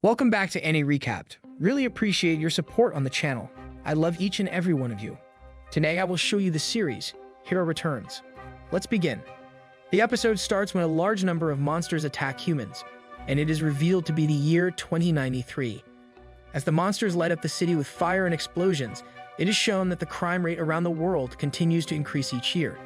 Welcome back to Any Recapped. Really appreciate your support on the channel. I love each and every one of you. Today I will show you the series, Hero Returns. Let's begin. The episode starts when a large number of monsters attack humans, and it is revealed to be the year 2093. As the monsters light up the city with fire and explosions, it is shown that the crime rate around the world continues to increase each year.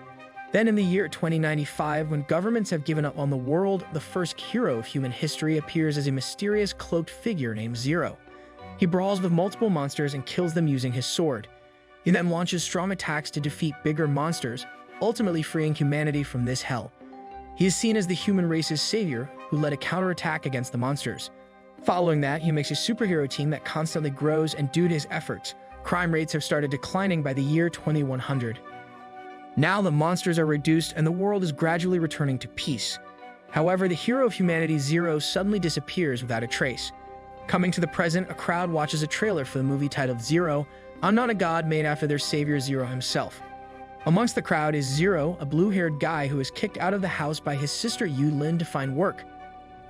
Then in the year 2095, when governments have given up on the world, the first hero of human history appears as a mysterious cloaked figure named Zero. He brawls with multiple monsters and kills them using his sword. He then launches strong attacks to defeat bigger monsters, ultimately freeing humanity from this hell. He is seen as the human race's savior, who led a counterattack against the monsters. Following that, he makes a superhero team that constantly grows, and due to his efforts, crime rates have started declining by the year 2100. Now the monsters are reduced and the world is gradually returning to peace. However, the hero of humanity, Zero, suddenly disappears without a trace. Coming to the present, a crowd watches a trailer for the movie titled Zero, I'm Not a God, made after their savior Zero himself. Amongst the crowd is Zero, a blue-haired guy who is kicked out of the house by his sister Yu-Lin to find work.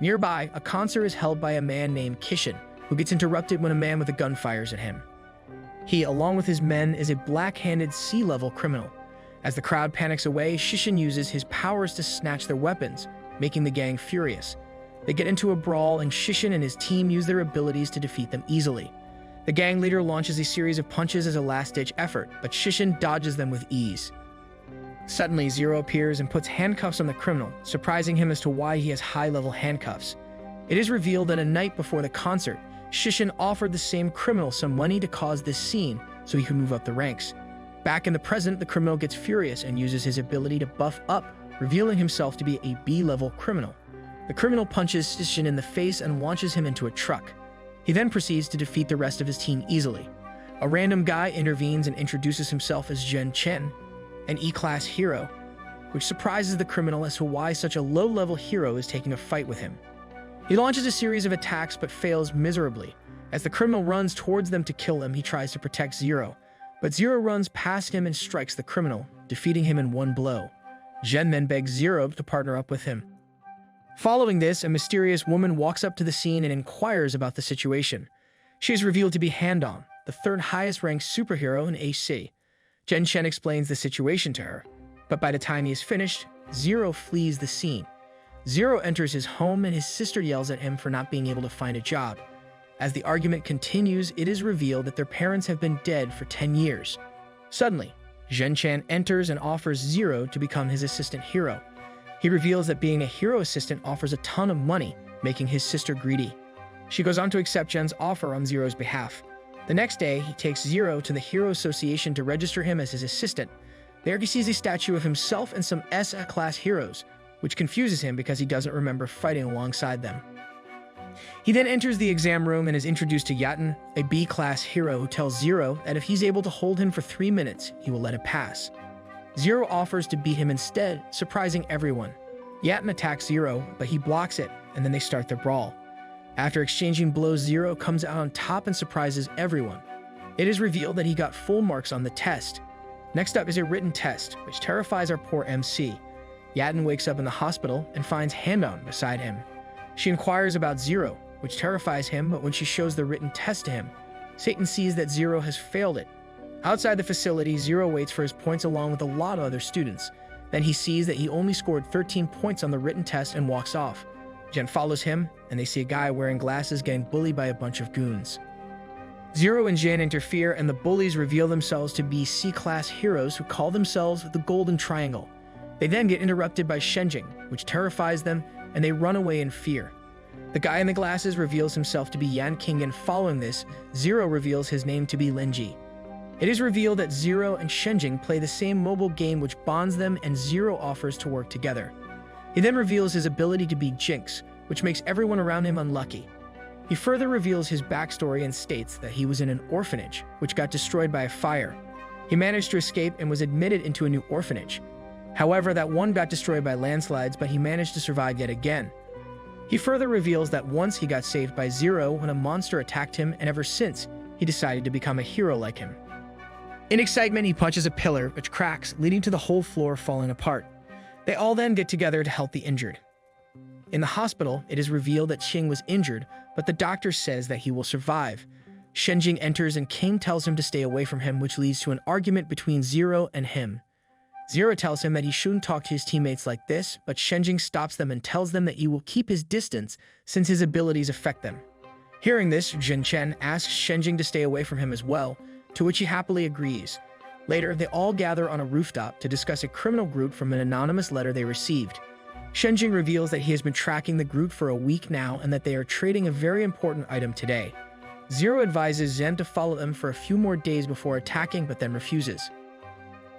Nearby, a concert is held by a man named Kishin, who gets interrupted when a man with a gun fires at him. He, along with his men, is a black-handed sea-level criminal. As the crowd panics away, Shishin uses his powers to snatch their weapons, making the gang furious. They get into a brawl, and Shishin and his team use their abilities to defeat them easily. The gang leader launches a series of punches as a last-ditch effort, but Shishin dodges them with ease. Suddenly, Zero appears and puts handcuffs on the criminal, surprising him as to why he has high-level handcuffs. It is revealed that a night before the concert, Shishin offered the same criminal some money to cause this scene so he could move up the ranks. Back in the present, the criminal gets furious and uses his ability to buff up, revealing himself to be a B-level criminal. The criminal punches Shishin in the face and launches him into a truck. He then proceeds to defeat the rest of his team easily. A random guy intervenes and introduces himself as Zhen Chen, an E-class hero, which surprises the criminal as to why such a low-level hero is taking a fight with him. He launches a series of attacks but fails miserably. As the criminal runs towards them to kill him, he tries to protect Zero. But Zero runs past him and strikes the criminal, defeating him in one blow. Zhen then begs Zero to partner up with him. Following this, a mysterious woman walks up to the scene and inquires about the situation. She is revealed to be Handong, the third highest ranked superhero in AC. Zhen Chen explains the situation to her, but by the time he is finished, Zero flees the scene. Zero enters his home and his sister yells at him for not being able to find a job. As the argument continues, it is revealed that their parents have been dead for 10 years. Suddenly, Zhen Chen enters and offers Zero to become his assistant hero. He reveals that being a hero assistant offers a ton of money, making his sister greedy. She goes on to accept Zhen's offer on Zero's behalf. The next day, he takes Zero to the Hero Association to register him as his assistant. There he sees a statue of himself and some S-class heroes, which confuses him because he doesn't remember fighting alongside them. He then enters the exam room and is introduced to Yaten, a B-class hero who tells Zero that if he's able to hold him for 3 minutes, he will let it pass. Zero offers to beat him instead, surprising everyone. Yaten attacks Zero, but he blocks it, and then they start their brawl. After exchanging blows, Zero comes out on top and surprises everyone. It is revealed that he got full marks on the test. Next up is a written test, which terrifies our poor MC. Yaten wakes up in the hospital and finds Handong beside him. She inquires about Zero, which terrifies him, but when she shows the written test to him, Satan sees that Zero has failed it. Outside the facility, Zero waits for his points along with a lot of other students. Then he sees that he only scored 13 points on the written test and walks off. Zhen follows him, and they see a guy wearing glasses getting bullied by a bunch of goons. Zero and Zhen interfere, and the bullies reveal themselves to be C-class heroes who call themselves the Golden Triangle. They then get interrupted by Shenjing, which terrifies them, and they run away in fear. The guy in the glasses reveals himself to be Yan King, and following this, Zero reveals his name to be Linji. It is revealed that Zero and Shenjing play the same mobile game which bonds them, and Zero offers to work together. He then reveals his ability to be Jinx, which makes everyone around him unlucky. He further reveals his backstory and states that he was in an orphanage, which got destroyed by a fire. He managed to escape and was admitted into a new orphanage. However, that one got destroyed by landslides, but he managed to survive yet again. He further reveals that once he got saved by Zero when a monster attacked him, and ever since, he decided to become a hero like him. In excitement, he punches a pillar, which cracks, leading to the whole floor falling apart. They all then get together to help the injured. In the hospital, it is revealed that Qing was injured, but the doctor says that he will survive. Shenjing enters and King tells him to stay away from him, which leads to an argument between Zero and him. Zero tells him that he shouldn't talk to his teammates like this, but Shenjing stops them and tells them that he will keep his distance since his abilities affect them. Hearing this, Jin Chen asks Shenjing to stay away from him as well, to which he happily agrees. Later, they all gather on a rooftop to discuss a criminal group from an anonymous letter they received. Shenjing reveals that he has been tracking the group for a week now and that they are trading a very important item today. Zero advises Zhen to follow them for a few more days before attacking, but then refuses.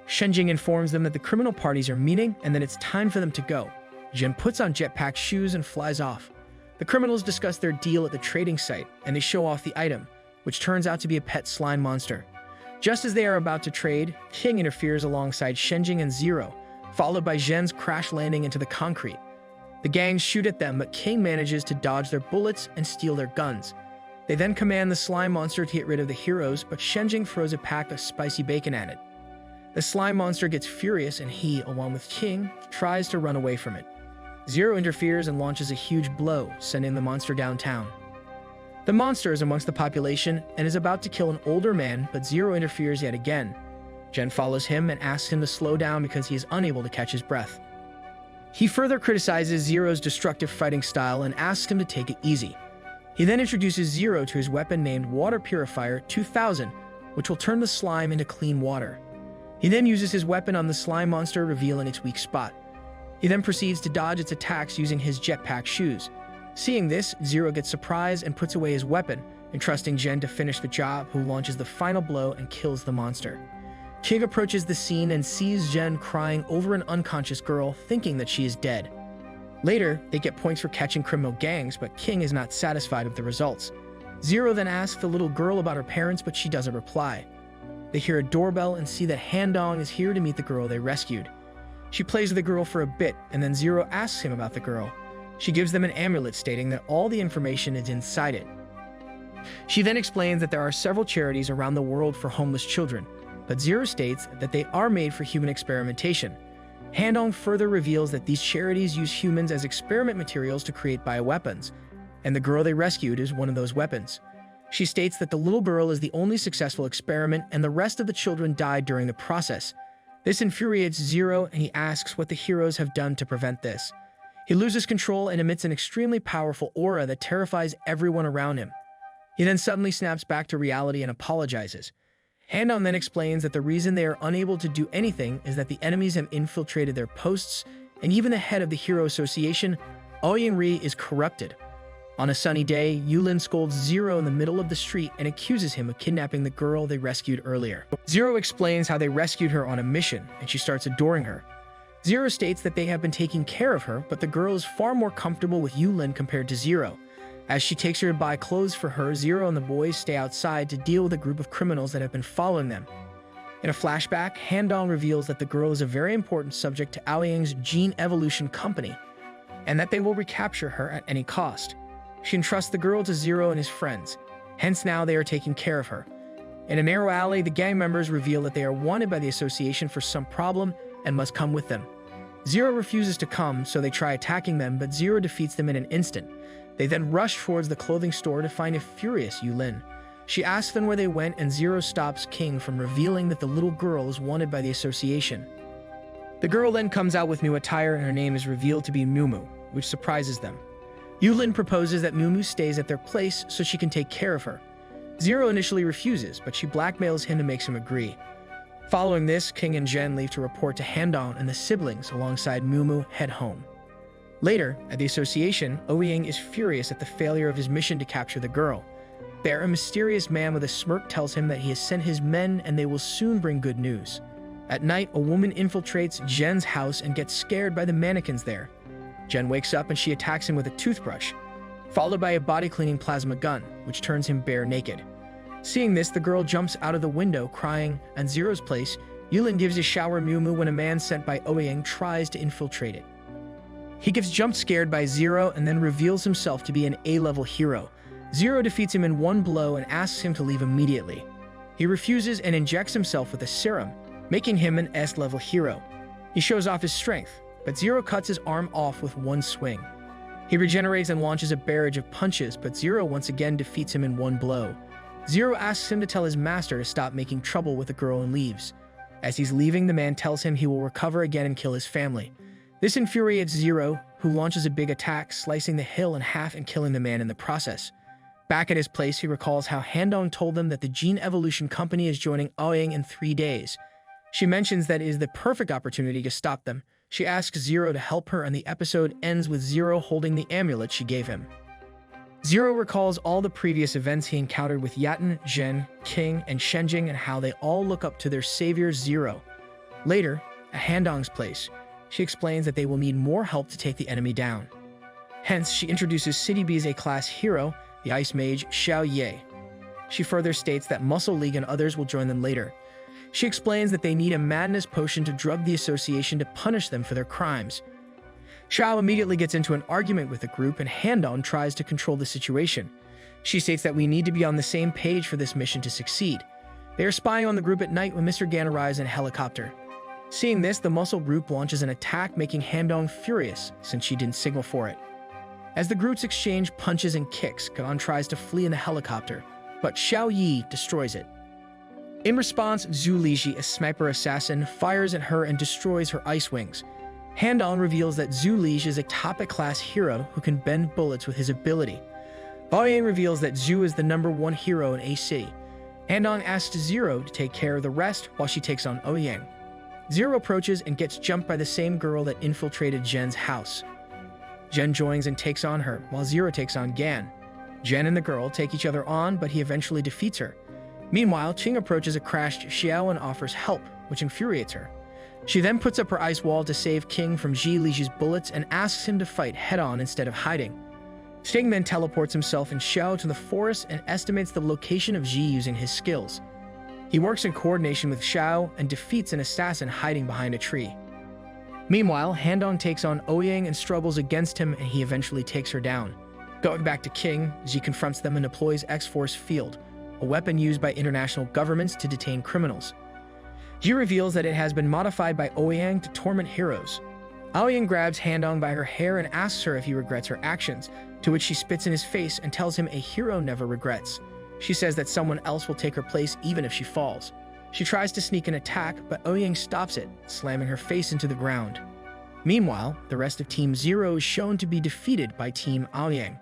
Shenjing informs them that the criminal parties are meeting and that it's time for them to go. Zhen puts on jetpack shoes and flies off. The criminals discuss their deal at the trading site, and they show off the item, which turns out to be a pet slime monster. Just as they are about to trade, King interferes alongside Shenjing and Zero, followed by Zhen's crash landing into the concrete. The gangs shoot at them, but King manages to dodge their bullets and steal their guns. They then command the slime monster to get rid of the heroes, but Shenjing throws a pack of spicy bacon at it. The slime monster gets furious and he, along with King, tries to run away from it. Zero interferes and launches a huge blow, sending the monster downtown. The monster is amongst the population and is about to kill an older man, but Zero interferes yet again. Jen follows him and asks him to slow down because he is unable to catch his breath. He further criticizes Zero's destructive fighting style and asks him to take it easy. He then introduces Zero to his weapon named Water Purifier 2000, which will turn the slime into clean water. He then uses his weapon on the slime monster, revealing its weak spot. He then proceeds to dodge its attacks using his jetpack shoes. Seeing this, Zero gets surprised and puts away his weapon, entrusting Jen to finish the job, who launches the final blow and kills the monster. King approaches the scene and sees Jen crying over an unconscious girl, thinking that she is dead. Later, they get points for catching criminal gangs, but King is not satisfied with the results. Zero then asks the little girl about her parents, but she doesn't reply. They hear a doorbell and see that Han-dong is here to meet the girl they rescued. She plays with the girl for a bit, and then Zero asks him about the girl. She gives them an amulet stating that all the information is inside it. She then explains that there are several charities around the world for homeless children, but Zero states that they are made for human experimentation. Han-dong further reveals that these charities use humans as experiment materials to create bioweapons, and the girl they rescued is one of those weapons. She states that the little girl is the only successful experiment and the rest of the children died during the process. This infuriates Zero, and he asks what the heroes have done to prevent this. He loses control and emits an extremely powerful aura that terrifies everyone around him. He then suddenly snaps back to reality and apologizes. Han-dong then explains that the reason they are unable to do anything is that the enemies have infiltrated their posts, and even the head of the Hero Association, Ouyang-ri, is corrupted. On a sunny day, Yulin scolds Zero in the middle of the street and accuses him of kidnapping the girl they rescued earlier. Zero explains how they rescued her on a mission, and she starts adoring her. Zero states that they have been taking care of her, but the girl is far more comfortable with Yulin compared to Zero. As she takes her to buy clothes for her, Zero and the boys stay outside to deal with a group of criminals that have been following them. In a flashback, Han-dong reveals that the girl is a very important subject to Aoyang's gene evolution company, and that they will recapture her at any cost. She entrusts the girl to Zero and his friends, hence now they are taking care of her. In a narrow alley, the gang members reveal that they are wanted by the association for some problem and must come with them. Zero refuses to come, so they try attacking them, but Zero defeats them in an instant. They then rush towards the clothing store to find a furious Yulin. She asks them where they went, and Zero stops King from revealing that the little girl is wanted by the association. The girl then comes out with new attire, and her name is revealed to be Mumu, which surprises them. Yulin proposes that Mumu stays at their place so she can take care of her. Zero initially refuses, but she blackmails him to make him agree. Following this, King and Jen leave to report to Han-dong, and the siblings, alongside Mumu, head home. Later, at the association, Ouyang is furious at the failure of his mission to capture the girl. There, a mysterious man with a smirk tells him that he has sent his men and they will soon bring good news. At night, a woman infiltrates Jen's house and gets scared by the mannequins there. Jen wakes up and she attacks him with a toothbrush, followed by a body-cleaning plasma gun, which turns him bare naked. Seeing this, the girl jumps out of the window, crying. At Zero's place, Yulin gives a shower Mumu when a man sent by Ouyang tries to infiltrate it. He gets jump-scared by Zero and then reveals himself to be an A-level hero. Zero defeats him in one blow and asks him to leave immediately. He refuses and injects himself with a serum, making him an S-level hero. He shows off his strength, but Zero cuts his arm off with one swing. He regenerates and launches a barrage of punches, but Zero once again defeats him in one blow. Zero asks him to tell his master to stop making trouble with the girl and leaves. As he's leaving, the man tells him he will recover again and kill his family. This infuriates Zero, who launches a big attack, slicing the hill in half and killing the man in the process. Back at his place, he recalls how Handong told them that the Gene Evolution Company is joining Aoying in 3 days. She mentions that it is the perfect opportunity to stop them. She asks Zero to help her, and the episode ends with Zero holding the amulet she gave him. Zero recalls all the previous events he encountered with Yaten, Zhen, King, and Shenjing and how they all look up to their savior Zero. Later, at Handong's place, she explains that they will need more help to take the enemy down. Hence, she introduces City B's A-class hero, the Ice Mage Xiao Ye. She further states that Muscle League and others will join them later. She explains that they need a madness potion to drug the association to punish them for their crimes. Xiao immediately gets into an argument with the group, and Handong tries to control the situation. She states that we need to be on the same page for this mission to succeed. They are spying on the group at night when Mr. Gan arrives in a helicopter. Seeing this, the muscle group launches an attack, making Handong furious since she didn't signal for it. As the groups exchange punches and kicks, Gan tries to flee in the helicopter, but Xiao Yi destroys it. In response, Zhu Liji, a sniper assassin, fires at her and destroys her ice wings. Handong reveals that Zhu Liji is a top-class hero who can bend bullets with his ability. Baoyang reveals that Zhu is the #1 hero in AC. Handong asks Zero to take care of the rest while she takes on Ouyang. Zero approaches and gets jumped by the same girl that infiltrated Zhen's house. Zhen joins and takes on her, while Zero takes on Gan. Zhen and the girl take each other on, but he eventually defeats her. Meanwhile, Qing approaches a crashed Xiao and offers help, which infuriates her. She then puts up her ice wall to save King from Zhi Liji's bullets and asks him to fight head-on instead of hiding. Qing then teleports himself and Xiao to the forest and estimates the location of Zhi using his skills. He works in coordination with Xiao and defeats an assassin hiding behind a tree. Meanwhile, Handong takes on Ouyang and struggles against him, and he eventually takes her down. Going back to King, Zhi confronts them and deploys X-Force Field, a weapon used by international governments to detain criminals. He reveals that it has been modified by Ouyang to torment heroes. Ouyang grabs Handong by her hair and asks her if he regrets her actions, to which she spits in his face and tells him a hero never regrets. She says that someone else will take her place even if she falls. She tries to sneak an attack, but Ouyang stops it, slamming her face into the ground. Meanwhile, the rest of Team Zero is shown to be defeated by Team Ouyang.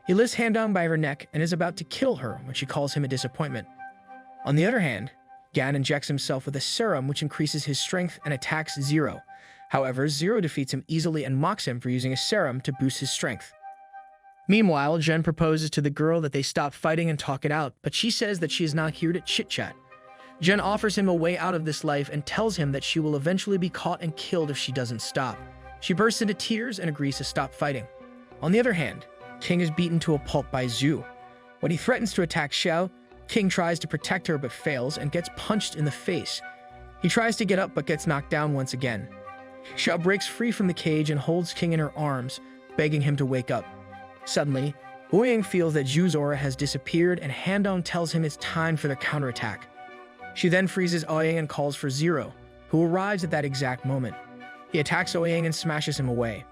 He lifts Handong by her neck and is about to kill her when she calls him a disappointment. On the other hand, Gan injects himself with a serum which increases his strength and attacks Zero. However, Zero defeats him easily and mocks him for using a serum to boost his strength. Meanwhile, Zhen proposes to the girl that they stop fighting and talk it out, but she says that she is not here to chit-chat. Zhen offers him a way out of this life and tells him that she will eventually be caught and killed if she doesn't stop. She bursts into tears and agrees to stop fighting. On the other hand, King is beaten to a pulp by Zhu. When he threatens to attack Xiao, King tries to protect her but fails and gets punched in the face. He tries to get up but gets knocked down once again. Xiao breaks free from the cage and holds King in her arms, begging him to wake up. Suddenly, Ouyang feels that Zhu's aura has disappeared and Handong tells him it's time for their counterattack. She then freezes Ouyang and calls for Zero, who arrives at that exact moment. He attacks Ouyang and smashes him away.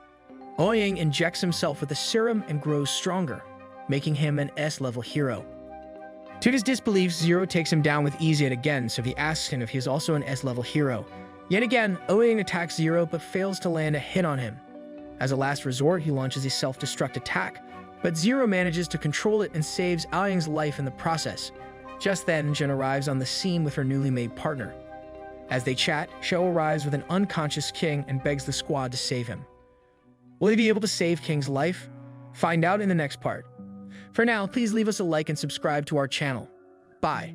Ouyang injects himself with a serum and grows stronger, making him an S-level hero. To his disbelief, Zero takes him down with ease yet again, so he asks him if he is also an S-level hero. Yet again, Ouyang attacks Zero but fails to land a hit on him. As a last resort, he launches a self-destruct attack, but Zero manages to control it and saves Ouyang's life in the process. Just then, Zhen arrives on the scene with her newly made partner. As they chat, Xiao arrives with an unconscious King and begs the squad to save him. Will he be able to save King's life? Find out in the next part. For now, please leave us a like and subscribe to our channel. Bye.